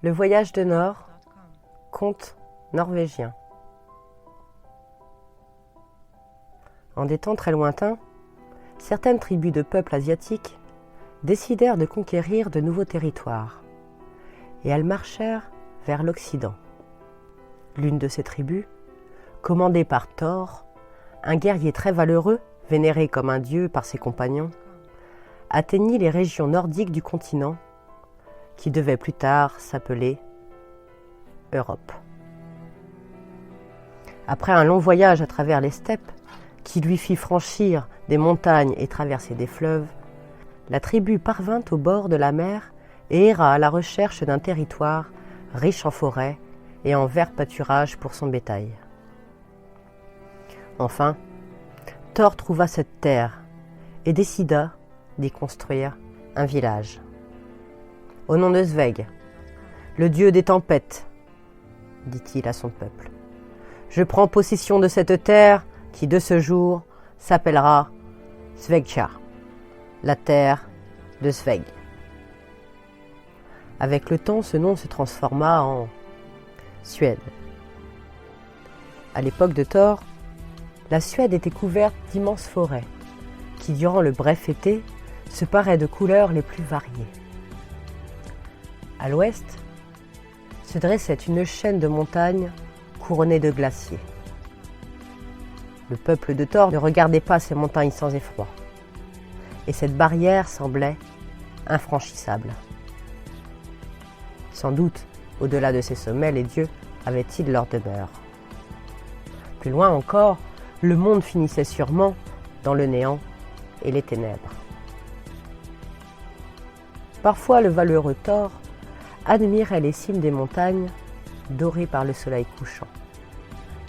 Le voyage de Nord, conte norvégien. En des temps très lointains, certaines tribus de peuples asiatiques décidèrent de conquérir de nouveaux territoires, et elles marchèrent vers l'Occident. L'une de ces tribus, commandée par Thor, un guerrier très valeureux, vénéré comme un dieu par ses compagnons, atteignit les régions nordiques du continent, qui devait plus tard s'appeler Europe. Après un long voyage à travers les steppes, qui lui fit franchir des montagnes et traverser des fleuves, la tribu parvint au bord de la mer et erra à la recherche d'un territoire riche en forêts et en verts pâturages pour son bétail. Enfin, Thor trouva cette terre et décida d'y construire un village. Au nom de Sveg, le dieu des tempêtes, dit-il à son peuple, je prends possession de cette terre qui de ce jour s'appellera Svegja, la terre de Sveg. Avec le temps, ce nom se transforma en Suède. À l'époque de Thor, la Suède était couverte d'immenses forêts qui, durant le bref été, se paraient de couleurs les plus variées. À l'ouest, se dressait une chaîne de montagnes couronnées de glaciers. Le peuple de Thor ne regardait pas ces montagnes sans effroi, et cette barrière semblait infranchissable. Sans doute, au-delà de ces sommets, les dieux avaient-ils leur demeure. Plus loin encore, le monde finissait sûrement dans le néant et les ténèbres. Parfois, le valeureux Thor admirait les cimes des montagnes dorées par le soleil couchant,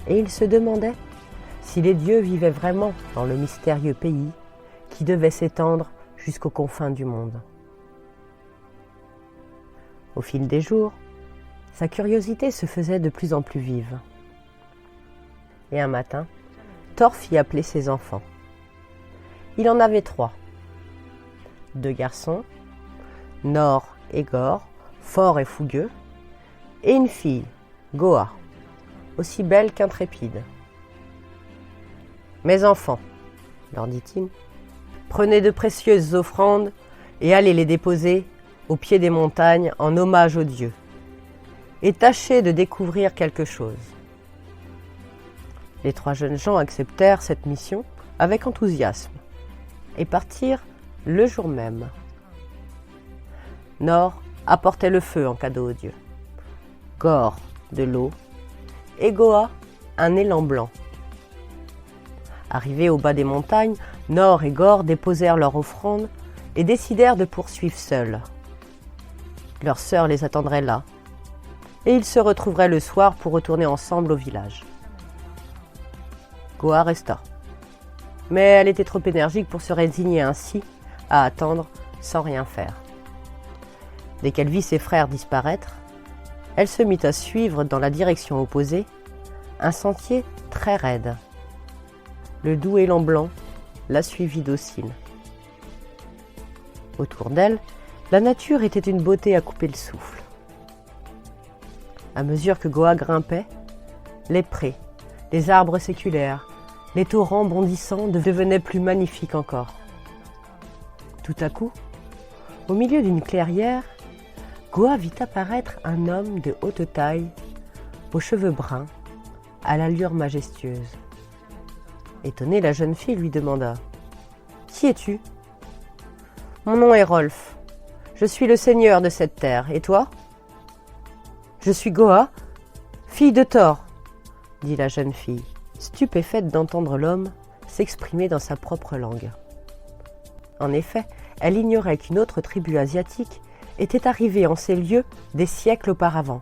et il se demandait si les dieux vivaient vraiment dans le mystérieux pays qui devait s'étendre jusqu'aux confins du monde. Au fil des jours, sa curiosité se faisait de plus en plus vive. Et un matin, Thor fit appeler ses enfants. Il en avait 3. 2 garçons, Nor et Gor, forts et fougueux, et une fille, Goa, aussi belle qu'intrépide. « Mes enfants, leur dit-il, prenez de précieuses offrandes et allez les déposer au pied des montagnes en hommage aux dieux, et tâchez de découvrir quelque chose. » Les 3 jeunes gens acceptèrent cette mission avec enthousiasme et partirent le jour même. Nor apportait le feu en cadeau aux dieux, Gor de l'eau et Goa un élan blanc. Arrivés au bas des montagnes, Nor et Gor déposèrent leur offrande et décidèrent de poursuivre seuls. Leur sœur les attendrait là, et ils se retrouveraient le soir pour retourner ensemble au village. Goa resta, mais elle était trop énergique pour se résigner ainsi à attendre sans rien faire. Dès qu'elle vit ses frères disparaître, elle se mit à suivre dans la direction opposée un sentier très raide. Le doux élan blanc la suivit docile. Autour d'elle, la nature était une beauté à couper le souffle. À mesure que Goa grimpait, les prés, les arbres séculaires, les torrents bondissants devenaient plus magnifiques encore. Tout à coup, au milieu d'une clairière, Goa vit apparaître un homme de haute taille, aux cheveux bruns, à l'allure majestueuse. Étonnée, la jeune fille lui demanda « Qui es-tu » ?« Mon nom est Rolf. Je suis le seigneur de cette terre. Et toi ?»« Je suis Goa, fille de Thor, » dit la jeune fille, stupéfaite d'entendre l'homme s'exprimer dans sa propre langue. En effet, elle ignorait qu'une autre tribu asiatique était arrivée en ces lieux des siècles auparavant,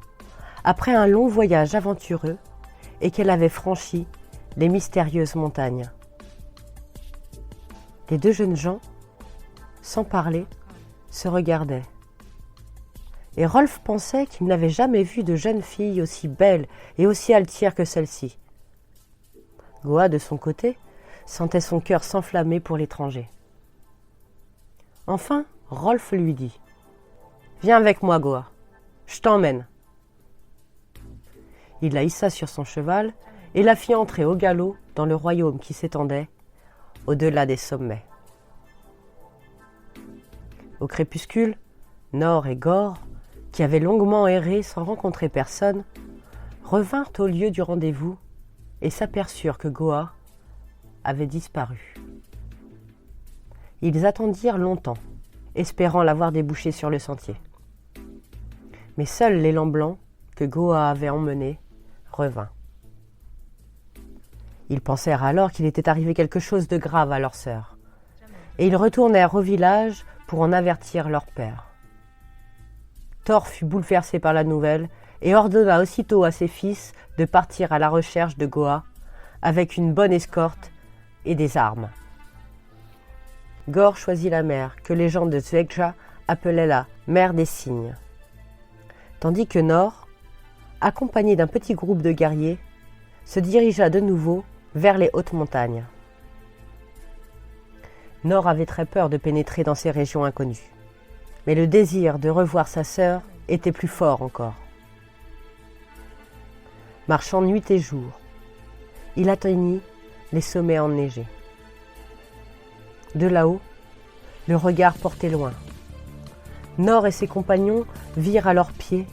après un long voyage aventureux, et qu'elle avait franchi les mystérieuses montagnes. Les 2 jeunes gens, sans parler, se regardaient. Et Rolf pensait qu'il n'avait jamais vu de jeune fille aussi belle et aussi altière que celle-ci. Goa, de son côté, sentait son cœur s'enflammer pour l'étranger. Enfin, Rolf lui dit « Viens avec moi, Goa. Je t'emmène. Il la hissa sur son cheval et la fit entrer au galop dans le royaume qui s'étendait au-delà des sommets. Au crépuscule, Nor et Gor, qui avaient longuement erré sans rencontrer personne, revinrent au lieu du rendez-vous et s'aperçurent que Goa avait disparu. Ils attendirent longtemps, espérant l'avoir débouché sur le sentier. Mais seul l'élan blanc que Goa avait emmené revint. Ils pensèrent alors qu'il était arrivé quelque chose de grave à leur sœur, et ils retournèrent au village pour en avertir leur père. Thor fut bouleversé par la nouvelle et ordonna aussitôt à ses fils de partir à la recherche de Goa avec une bonne escorte et des armes. Gor choisit la mer que les gens de Sveggja appelaient la mer des cygnes, tandis que Nor, accompagné d'un petit groupe de guerriers, se dirigea de nouveau vers les hautes montagnes. Nor avait très peur de pénétrer dans ces régions inconnues, mais le désir de revoir sa sœur était plus fort encore. Marchant nuit et jour, il atteignit les sommets enneigés. De là-haut, le regard portait loin. Nor et ses compagnons virent à leurs pieds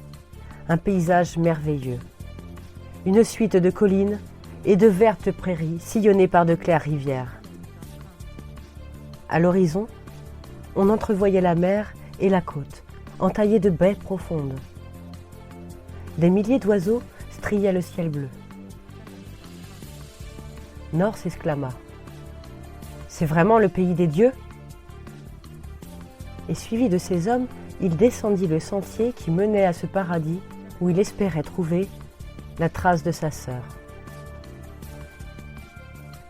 un paysage merveilleux. Une suite de collines et de vertes prairies sillonnées par de claires rivières. À l'horizon, on entrevoyait la mer et la côte, entaillées de baies profondes. Des milliers d'oiseaux striaient le ciel bleu. Nor s'exclama. « C'est vraiment le pays des dieux ?» Et suivi de ces hommes, il descendit le sentier qui menait à ce paradis où il espérait trouver la trace de sa sœur.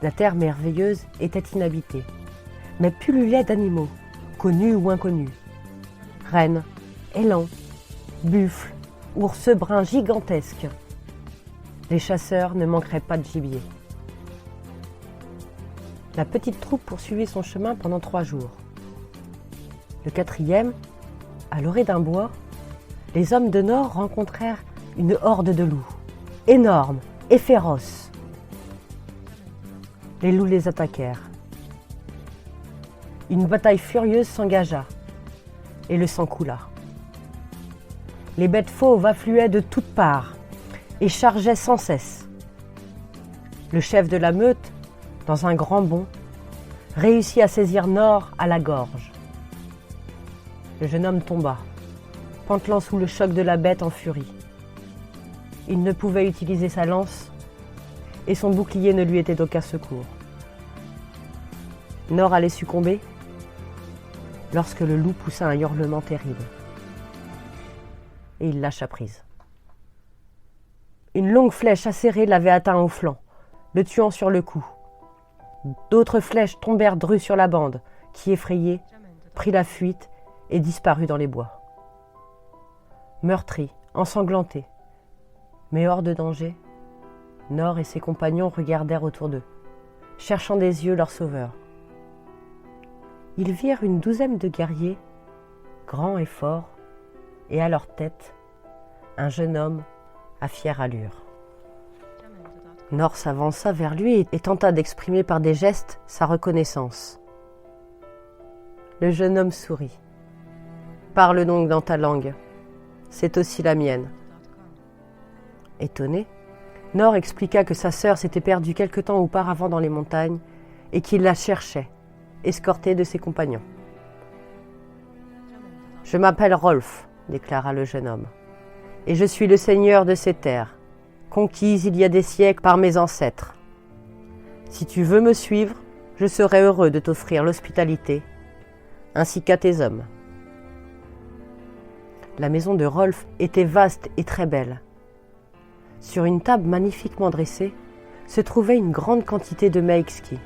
La terre merveilleuse était inhabitée, mais pullulait d'animaux, connus ou inconnus. Rennes, élans, buffles, ours bruns gigantesques. Les chasseurs ne manqueraient pas de gibier. La petite troupe poursuivit son chemin pendant 3 jours. Le 4e, à l'orée d'un bois, les hommes de Nor rencontrèrent une horde de loups, énormes et féroces. Les loups les attaquèrent. Une bataille furieuse s'engagea et le sang coula. Les bêtes fauves affluaient de toutes parts et chargeaient sans cesse. Le chef de la meute, dans un grand bond, réussit à saisir Nor à la gorge. Le jeune homme tomba, pantelant sous le choc de la bête en furie. Il ne pouvait utiliser sa lance et son bouclier ne lui était d'aucun secours. Nor allait succomber lorsque le loup poussa un hurlement terrible. Et il lâcha prise. Une longue flèche acérée l'avait atteint au flanc, le tuant sur le coup. D'autres flèches tombèrent drues sur la bande, qui, effrayée, prit la fuite et disparut dans les bois. Meurtri, ensanglanté, mais hors de danger, Nor et ses compagnons regardèrent autour d'eux, cherchant des yeux leur sauveur. Ils virent une douzaine de guerriers, grands et forts, et à leur tête, un jeune homme à fière allure. Nor s'avança vers lui et tenta d'exprimer par des gestes sa reconnaissance. Le jeune homme sourit. « Parle donc dans ta langue, c'est aussi la mienne. » Étonné, Nor expliqua que sa sœur s'était perdue quelque temps auparavant dans les montagnes et qu'il la cherchait, escortée de ses compagnons. « Je m'appelle Rolf, » déclara le jeune homme, « et je suis le seigneur de ces terres, conquises il y a des siècles par mes ancêtres. Si tu veux me suivre, je serai heureux de t'offrir l'hospitalité, ainsi qu'à tes hommes. » La maison de Rolf était vaste et très belle. Sur une table magnifiquement dressée se trouvait une grande quantité de mets exquis.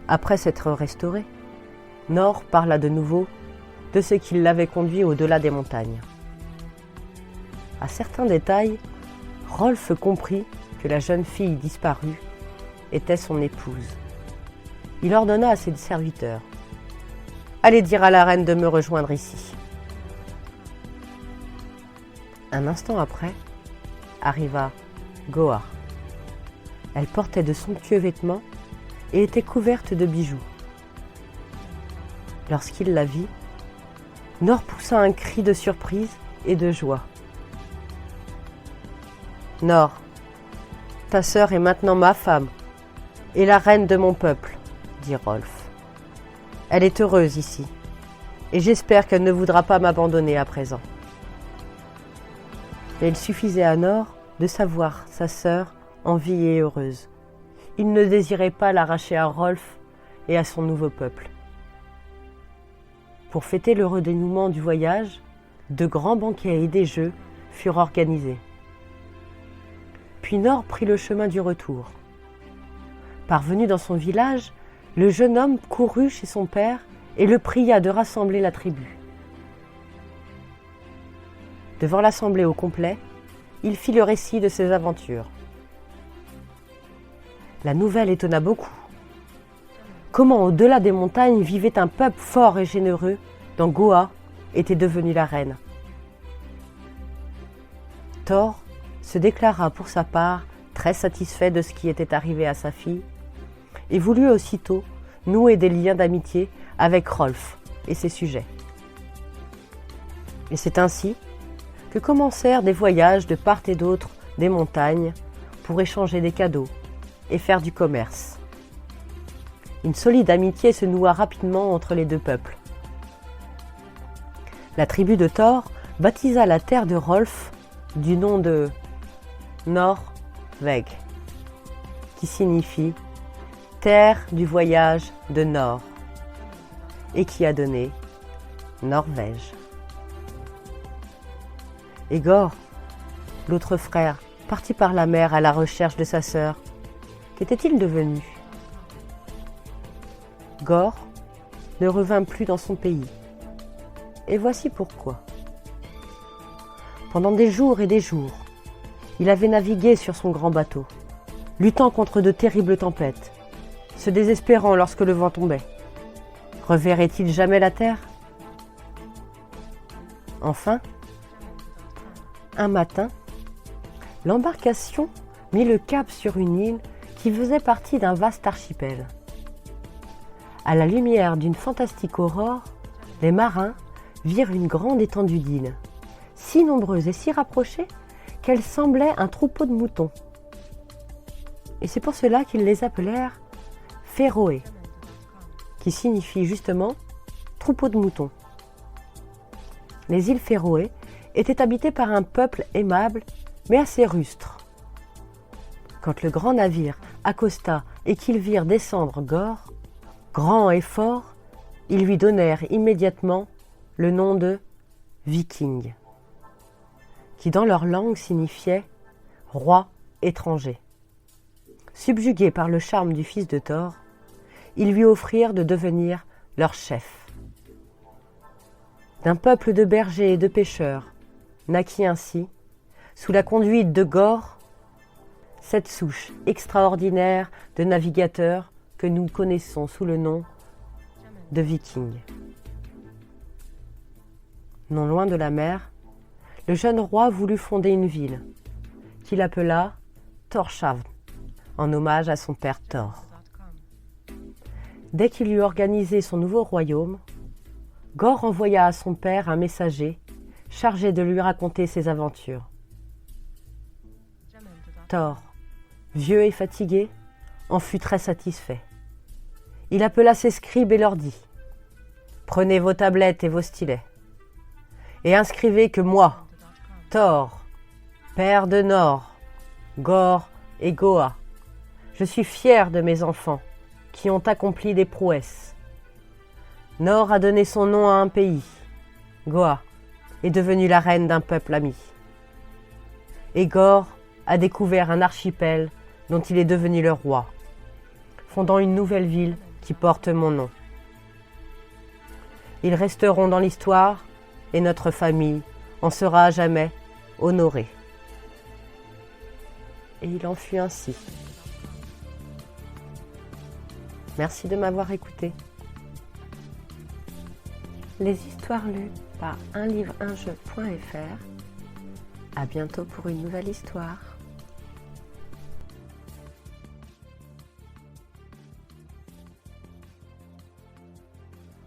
Après s'être restauré, Nor parla de nouveau de ce qui l'avait conduit au-delà des montagnes. À certains détails, Rolf comprit que la jeune fille disparue était son épouse. Il ordonna à ses serviteurs « Allez dire à la reine de me rejoindre ici. » Un instant après, arriva Goa. Elle portait de somptueux vêtements et était couverte de bijoux. Lorsqu'il la vit, Nor poussa un cri de surprise et de joie. « Nor, ta sœur est maintenant ma femme et la reine de mon peuple, » dit Rolf. « Elle est heureuse ici et j'espère qu'elle ne voudra pas m'abandonner à présent. » Mais il suffisait à Nor de savoir sa sœur en vie et heureuse. Il ne désirait pas l'arracher à Rolf et à son nouveau peuple. Pour fêter l'heureux dénouement du voyage, de grands banquets et des jeux furent organisés. Puis Nor prit le chemin du retour. Parvenu dans son village, le jeune homme courut chez son père et le pria de rassembler la tribu. Devant l'assemblée au complet, il fit le récit de ses aventures. La nouvelle étonna beaucoup. Comment au-delà des montagnes vivait un peuple fort et généreux dont Goa était devenue la reine. Thor se déclara pour sa part très satisfait de ce qui était arrivé à sa fille et voulut aussitôt nouer des liens d'amitié avec Rolf et ses sujets. Et c'est ainsi que commencèrent des voyages de part et d'autre des montagnes pour échanger des cadeaux et faire du commerce. Une solide amitié se noua rapidement entre les deux peuples. La tribu de Thor baptisa la terre de Rolf du nom de Norvég, qui signifie terre du voyage de Nord, et qui a donné Norvège. Et Gor, l'autre frère, partit par la mer à la recherche de sa sœur. Qu'était-il devenu ? Gor ne revint plus dans son pays. Et voici pourquoi. Pendant des jours et des jours, il avait navigué sur son grand bateau, luttant contre de terribles tempêtes, se désespérant lorsque le vent tombait. Reverrait-il jamais la terre ? Enfin, un matin, l'embarcation mit le cap sur une île qui faisait partie d'un vaste archipel. À la lumière d'une fantastique aurore, les marins virent une grande étendue d'îles, si nombreuses et si rapprochées qu'elles semblaient un troupeau de moutons. Et c'est pour cela qu'ils les appelèrent Féroé, qui signifie justement troupeau de moutons. Les îles Féroé étaient habitées par un peuple aimable mais assez rustre. Quand le grand navire accosta et qu'ils virent descendre Gor, grand et fort, ils lui donnèrent immédiatement le nom de Viking, qui dans leur langue signifiait « roi étranger ». Subjugués par le charme du fils de Thor, ils lui offrirent de devenir leur chef. D'un peuple de bergers et de pêcheurs naquit ainsi, sous la conduite de Gor, cette souche extraordinaire de navigateurs que nous connaissons sous le nom de Vikings. Non loin de la mer, le jeune roi voulut fonder une ville, qu'il appela Tórshavn, en hommage à son père Thor. Dès qu'il eut organisé son nouveau royaume, Gor envoya à son père un messager chargé de lui raconter ses aventures. Thor, vieux et fatigué, en fut très satisfait. Il appela ses scribes et leur dit « Prenez vos tablettes et vos stylets, et inscrivez que moi, Thor, père de Nor, Gor et Goa, je suis fier de mes enfants qui ont accompli des prouesses. Nor a donné son nom à un pays, Goa est devenue la reine d'un peuple ami. Et Gor a découvert un archipel dont il est devenu le roi, fondant une nouvelle ville qui porte mon nom. Ils resteront dans l'histoire et notre famille en sera à jamais honorée. » Et il en fut ainsi. Merci de m'avoir écouté. Les histoires lues par unlivreunjeu.fr À bientôt pour une nouvelle histoire.